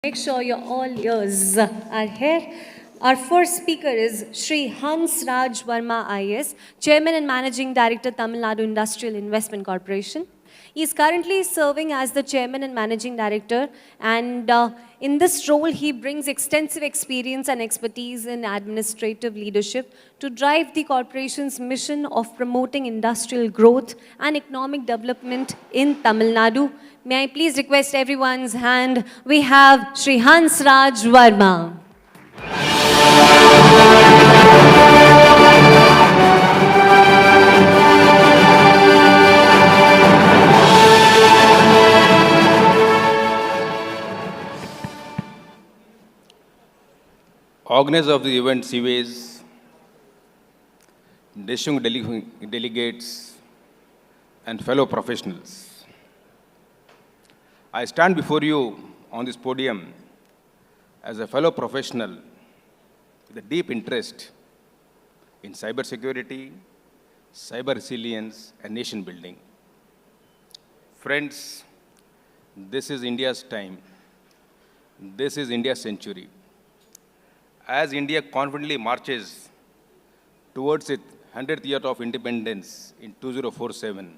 Make sure your all ears are here. Our first speaker is Shri Hans Raj Verma IS, Chairman and Managing Director, Tamil Nadu Industrial Investment Corporation. He is currently serving as the Chairman and Managing Director, and in this role, he brings extensive experience and expertise in administrative leadership to drive the corporation's mission of promoting industrial growth and economic development in Tamil Nadu. May I please request everyone's hand? We have Shri Hans Raj Verma. Organizers of the event, CVAs, distinguished delegates, and fellow professionals. I stand before you on this podium as a fellow professional with a deep interest in cybersecurity, cyber resilience, and nation building. Friends, this is India's time. This is India's century. As India confidently marches towards its 100th year of independence in 2047,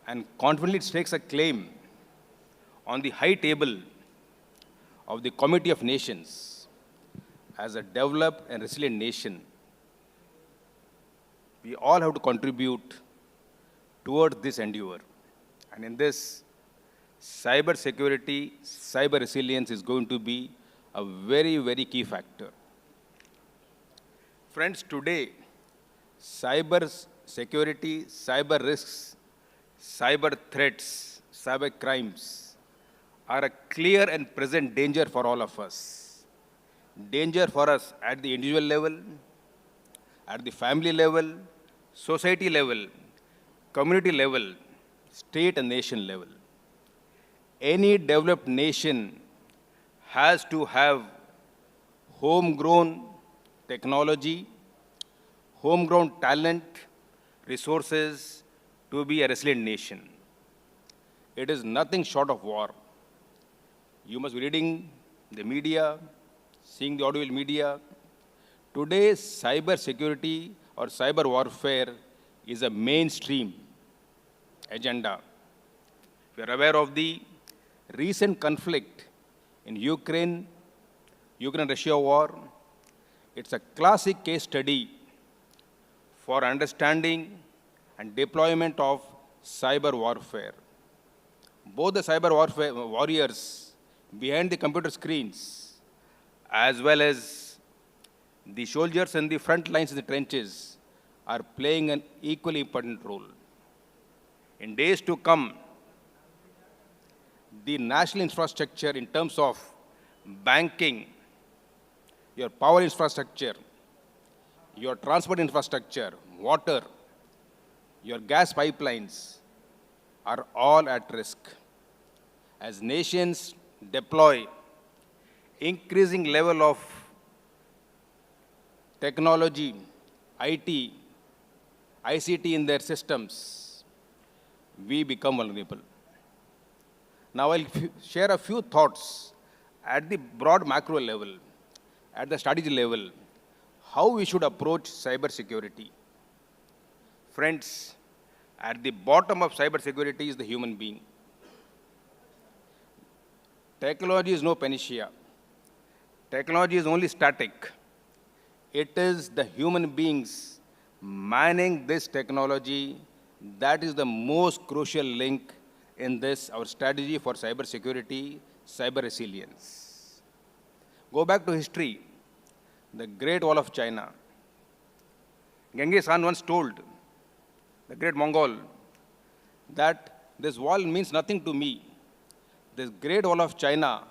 and confidently stakes a claim on the high table of the Committee of Nations as a developed and resilient nation, we all have to contribute towards this endeavor. And in this, cyber security, cyber resilience is going to be a very, very key factor. Friends, today, cyber security, cyber risks, cyber threats, cyber crimes are a clear and present danger for all of us. Danger for us at the individual level, at the family level, society level, community level, state and nation level. Any developed nation has to have homegrown technology, homegrown talent, resources to be a resilient nation. It is nothing short of war. You must be reading the media, seeing the audio media. Today's cyber security or cyber warfare is a mainstream agenda. We are aware of the recent conflict in Ukraine-Russia war. It's a classic case study for understanding and deployment of cyber warfare. Both the cyber warfare warriors behind the computer screens, as well as the soldiers in the front lines in the trenches, are playing an equally important role. In days to come, the national infrastructure in terms of banking, your power infrastructure, your transport infrastructure, water, your gas pipelines are all at risk. As nations deploy increasing level of technology, IT, ICT in their systems, we become vulnerable. Now I'll share a few thoughts at the broad macro level, at the strategy level, how we should approach cyber security. Friends, at the bottom of cyber security is the human being. Technology is no panacea. Technology is only static. It is the human beings manning this technology that is the most crucial link in this, our strategy for cyber security, cyber resilience. Go back to history, the Great Wall of China. Genghis Khan once told the great Mongol that this wall means nothing to me. This Great Wall of China,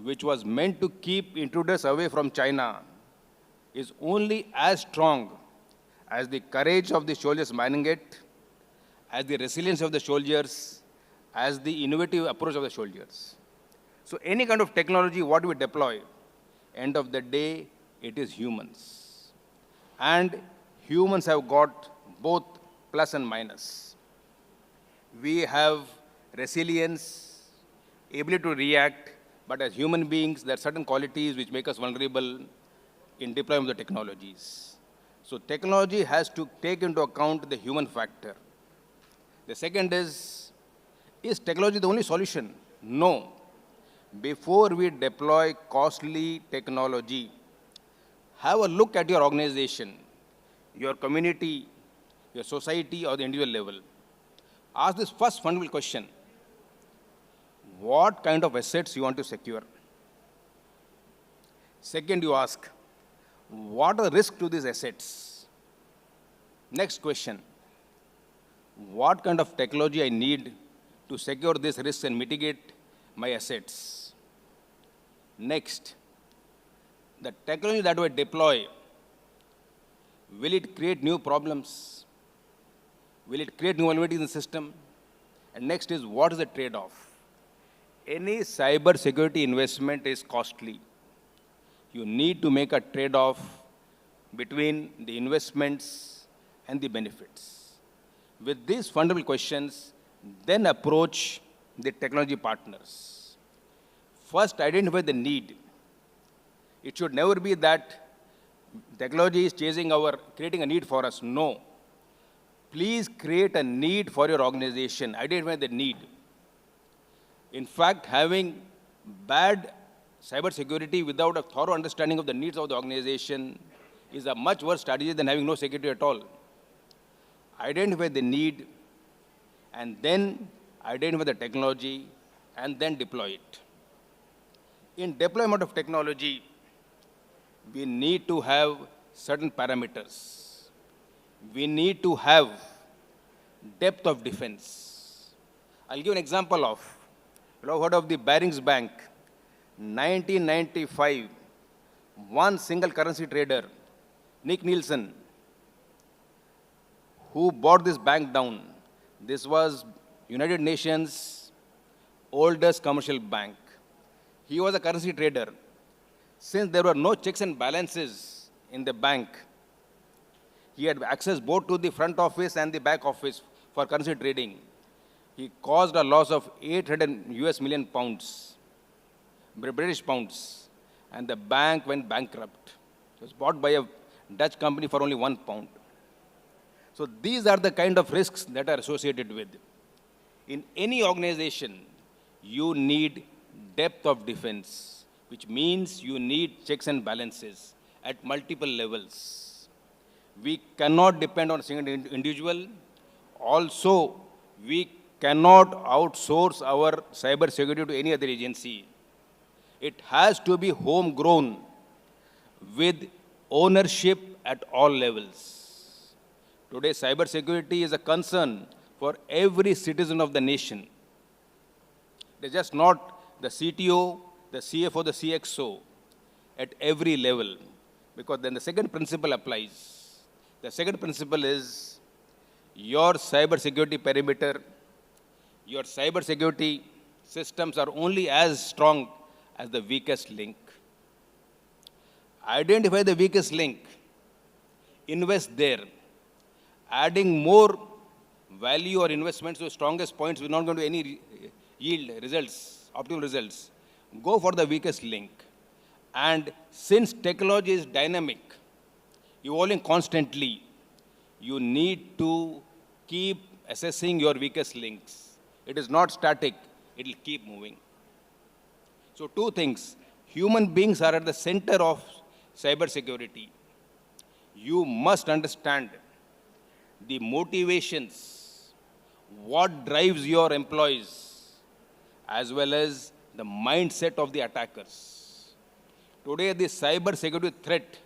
which was meant to keep intruders away from China, is only as strong as the courage of the soldiers manning it, as the resilience of the soldiers, as the innovative approach of the soldiers. So any kind of technology, what we deploy, end of the day, it is humans. And humans have got both plus and minus. We have resilience, ability to react But as human beings, there are certain qualities which make us vulnerable in deployment of the technologies. So technology has to take into account the human factor. The second is technology the only solution? No. Before we deploy costly technology, have a look at your organization, your community, your society, or the individual level. Ask this first fundamental question: what kind of assets you want to secure? Second, you ask, what are the risks to these assets? Next question, what kind of technology I need to secure these risks and mitigate my assets? Next, the technology that we deploy, will it create new problems? Will it create new vulnerabilities in the system? And next is, what is the trade-off? Any cyber security investment is costly. You need to make a trade-off between the investments and the benefits. With these fundamental questions, then approach the technology partners. First, identify the need. It should never be that technology is creating a need for us. No. Please create a need for your organization. Identify the need. In fact, having bad cybersecurity without a thorough understanding of the needs of the organization is a much worse strategy than having no security at all. Identify the need, and then identify the technology, and then deploy it. In deployment of technology, we need to have certain parameters. We need to have depth of defense. I'll give an example of, you have heard of the Barings Bank, 1995, one single currency trader, Nick Nielsen, who bought this bank down. This was United Nations' oldest commercial bank. He was a currency trader. Since there were no checks and balances in the bank, he had access both to the front office and the back office for currency trading. He caused a loss of 800 US million pounds, British pounds, and the bank went bankrupt. It was bought by a Dutch company for only £1. So these are the kind of risks that are associated with. In any organization, you need depth of defense, which means you need checks and balances at multiple levels. We cannot depend on a single individual. Also, we cannot outsource our cyber security to any other agency. It has to be homegrown with ownership at all levels. Today, cyber security is a concern for every citizen of the nation. It is just not the CTO, the CFO, the CXO at every level, because then the second principle applies. The second principle is your cyber security perimeter, your cyber security systems are only as strong as the weakest link. Identify the weakest link, invest there. Adding more value or investments to the strongest points will not going to any yield results, optimal results. Go for the weakest link. And since technology is dynamic, evolving constantly, you need to keep assessing your weakest links. It is not static, it will keep moving. So two things, human beings are at the center of cybersecurity. You must understand the motivations, what drives your employees, as well as the mindset of the attackers. Today, the cyber security threat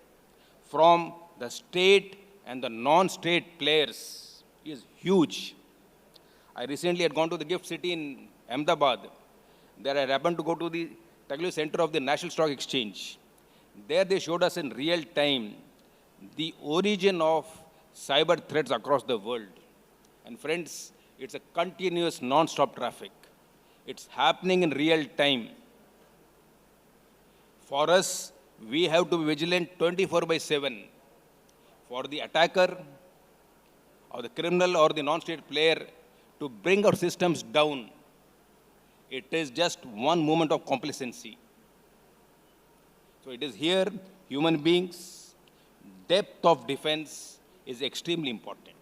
from the state and the non-state players is huge. I recently had gone to the gift city in Ahmedabad. There I happened to go to the technology center of the National Stock Exchange. There they showed us in real time the origin of cyber threats across the world. And friends, it's a continuous non-stop traffic. It's happening in real time. For us, we have to be vigilant 24/7. For the attacker or the criminal or the non-state player to bring our systems down, It is just one moment of complacency. So it is here, human beings, depth of defense is extremely important.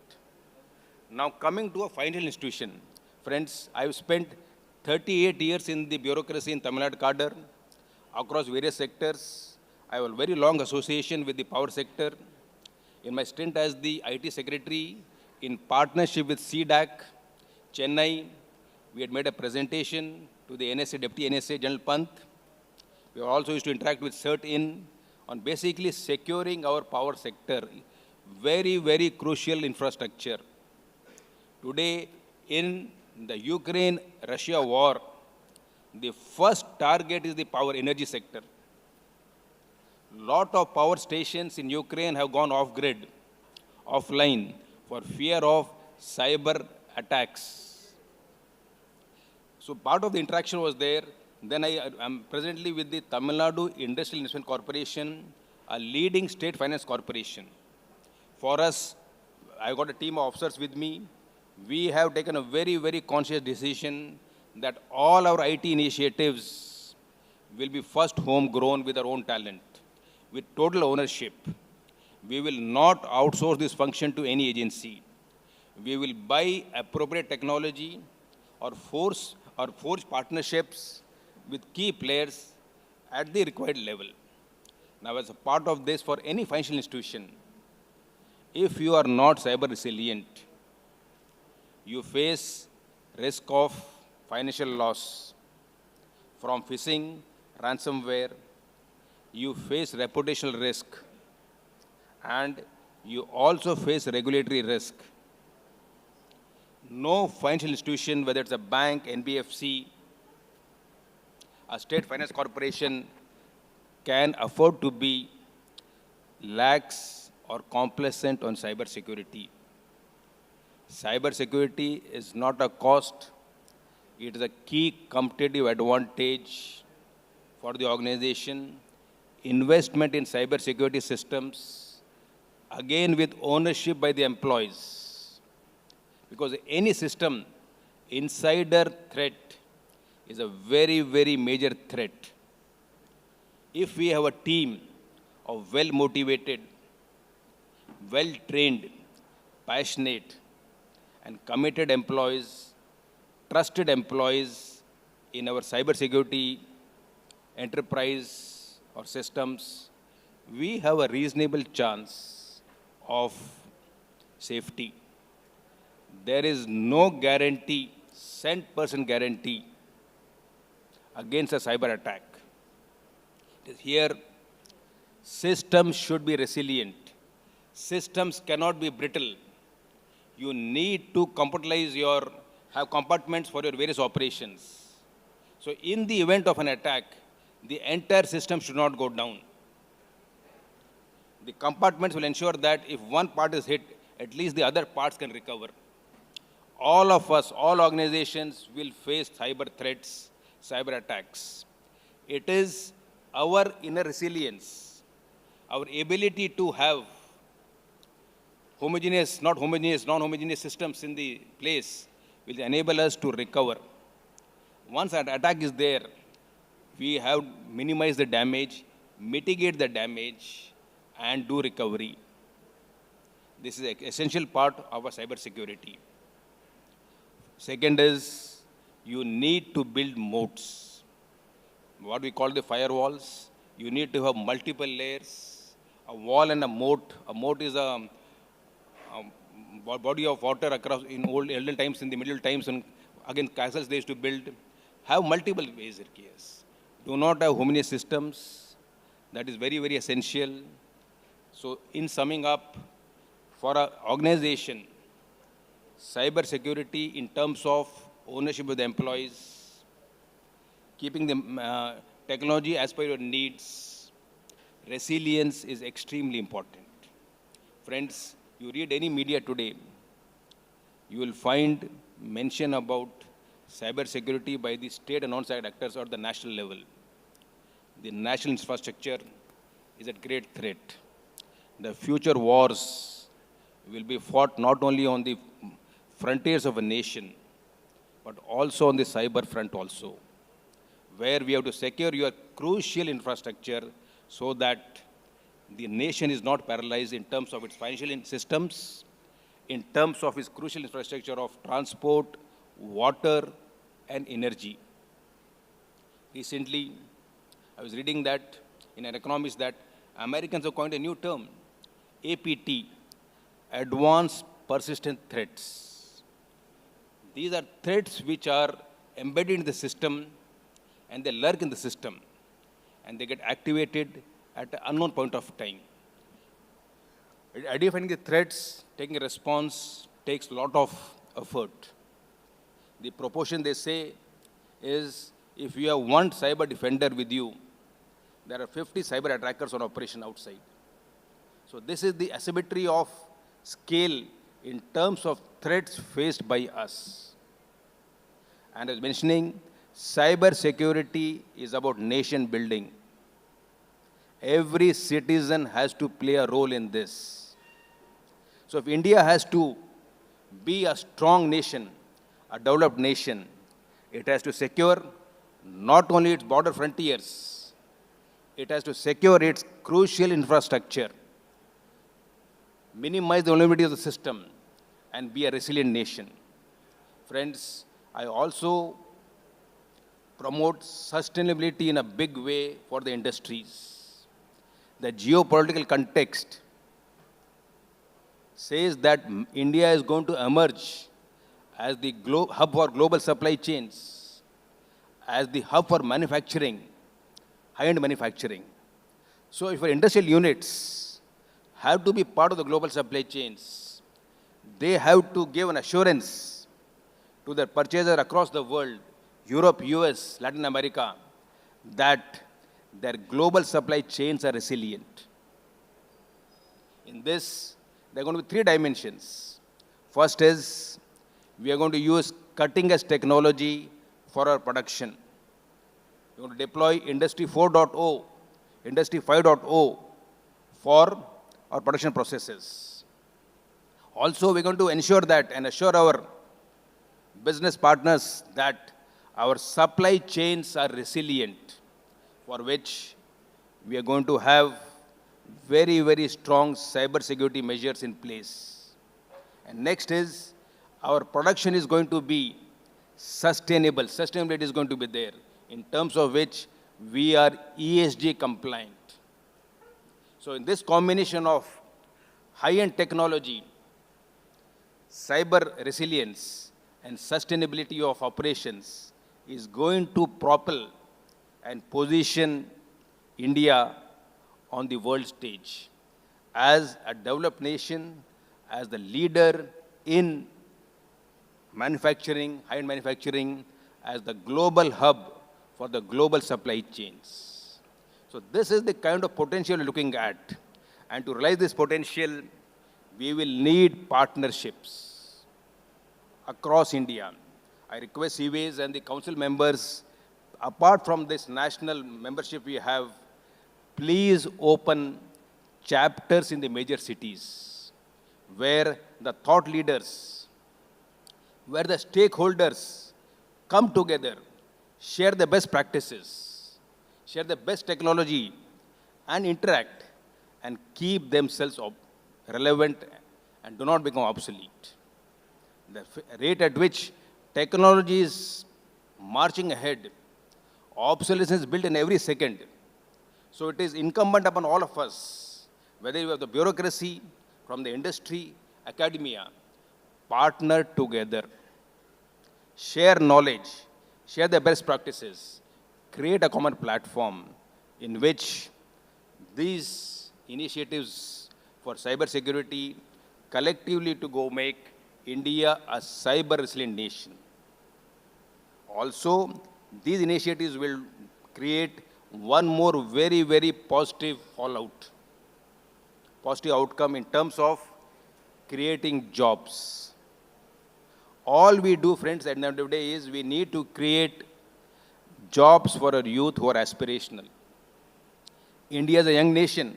Now coming to a financial institution, friends, I've spent 38 years in the bureaucracy in Tamil Nadu cadre across various sectors. I have a very long association with the power sector. In my stint as the IT secretary, in partnership with CDAC, Chennai, we had made a presentation to the NSA, Deputy NSA General Pant. We also used to interact with CERT-IN on basically securing our power sector, very, very crucial infrastructure. Today, in the Ukraine-Russia war, the first target is the power energy sector. Lot of power stations in Ukraine have gone off-grid, offline, for fear of cyber attacks. So part of the interaction was there. Then I am presently with the Tamil Nadu Industrial Investment Corporation, a leading state finance corporation. For us, I got a team of officers with me. We have taken a very, very conscious decision that all our IT initiatives will be first homegrown with our own talent, with total ownership. We will not outsource this function to any agency. We will buy appropriate technology or forge partnerships with key players at the required level. Now, as a part of this, for any financial institution, if you are not cyber resilient, you face risk of financial loss from phishing, ransomware, you face reputational risk, and you also face regulatory risk. No financial institution, whether it's a bank, NBFC, a state finance corporation, can afford to be lax or complacent on cyber security. Cyber security is not a cost. It is a key competitive advantage for the organization. Investment in cyber security systems, again with ownership by the employees. Because any system, insider threat is a very, very major threat. If we have a team of well-motivated, well-trained, passionate, and committed employees, trusted employees in our cybersecurity enterprise or systems, we have a reasonable chance of safety. There is no guarantee, 100% guarantee against a cyber attack. It is here, systems should be resilient. Systems cannot be brittle. You need to have compartments for your various operations. So in the event of an attack, the entire system should not go down. The compartments will ensure that if one part is hit, at least the other parts can recover. All of us, all organizations will face cyber threats, cyber attacks. It is our inner resilience, our ability to have non-homogeneous systems in the place will enable us to recover. Once an attack is there, we have minimized the damage, mitigate the damage, and do recovery. This is an essential part of our cyber security. Second is, you need to build moats. What we call the firewalls. You need to have multiple layers, a wall and a moat. A moat is a body of water across in olden times, in the Middle times, and again castles they used to build. Have multiple ways of case. Do not have homogeneous systems. That is very, very essential. So in summing up, for an organization, cyber security in terms of ownership of the employees, keeping the technology as per your needs, resilience is extremely important. Friends, you read any media today, you will find mention about cyber security by the state and non-state actors or the national level. The national infrastructure is at great threat. The future wars will be fought not only on the frontiers of a nation, but also on the cyber front also, where we have to secure your crucial infrastructure so that the nation is not paralyzed in terms of its financial systems, in terms of its crucial infrastructure of transport, water, and energy. Recently, I was reading that in an economist that Americans have coined a new term, APT, Advanced Persistent Threats. These are threats which are embedded in the system and they lurk in the system and they get activated at an unknown point of time. Identifying the threats, taking a response takes a lot of effort. The proportion they say is if you have one cyber defender with you, there are 50 cyber attackers on operation outside. So this is the asymmetry of scale in terms of threats faced by us. And as mentioning, cyber security is about nation building. Every citizen has to play a role in this. So if India has to be a strong nation, a developed nation, it has to secure not only its border frontiers, it has to secure its crucial infrastructure, minimize the vulnerability of the system, and be a resilient nation. Friends, I also promote sustainability in a big way for the industries. The geopolitical context says that India is going to emerge as the hub for global supply chains, as the hub for manufacturing, high-end manufacturing. So if our industrial units have to be part of the global supply chains, they have to give an assurance to their purchasers across the world, Europe, US, Latin America, that their global supply chains are resilient. In this, there are going to be three dimensions. First is, we are going to use cutting-edge technology for our production. We're going to deploy Industry 4.0, Industry 5.0 for our production processes. Also, we're going to ensure that and assure our business partners that our supply chains are resilient, for which we are going to have very, very strong cyber security measures in place. And next is, our production is going to be sustainable. Sustainability is going to be there, in terms of which we are ESG compliant. So in this combination of high-end technology, cyber resilience, and sustainability of operations is going to propel and position India on the world stage as a developed nation, as the leader in manufacturing, high-end manufacturing, as the global hub for the global supply chains. So this is the kind of potential we're looking at. And to realize this potential, we will need partnerships across India. I request CVAs and the council members, apart from this national membership we have, please open chapters in the major cities where the thought leaders, where the stakeholders come together, share the best practices, share the best technology, and interact and keep themselves relevant and do not become obsolete. The rate at which technology is marching ahead, obsolescence is built in every second. So it is incumbent upon all of us, whether you have the bureaucracy, from the industry, academia, partner together, share knowledge, share the best practices, create a common platform in which these initiatives for cyber security collectively to go make India a cyber resilient nation. Also, these initiatives will create one more very, very positive fallout, positive outcome in terms of creating jobs. All we do, friends, at the end of the day is we need to create jobs for our youth who are aspirational. India is a young nation.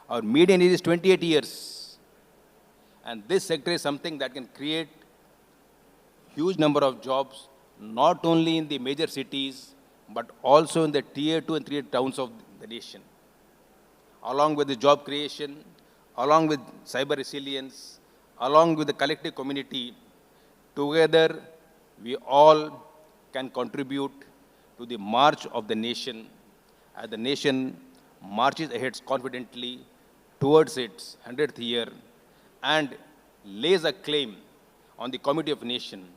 Our median age is 28 years. And this sector is something that can create huge number of jobs, not only in the major cities, but also in the tier 2 and tier towns of the nation. Along with the job creation, along with cyber resilience, along with the collective community, together we all can contribute to the march of the nation as the nation marches ahead confidently towards its 100th year and lays a claim on the community of nation,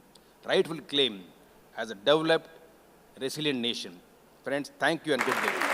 rightful claim as a developed, resilient nation. Friends, thank you and good day.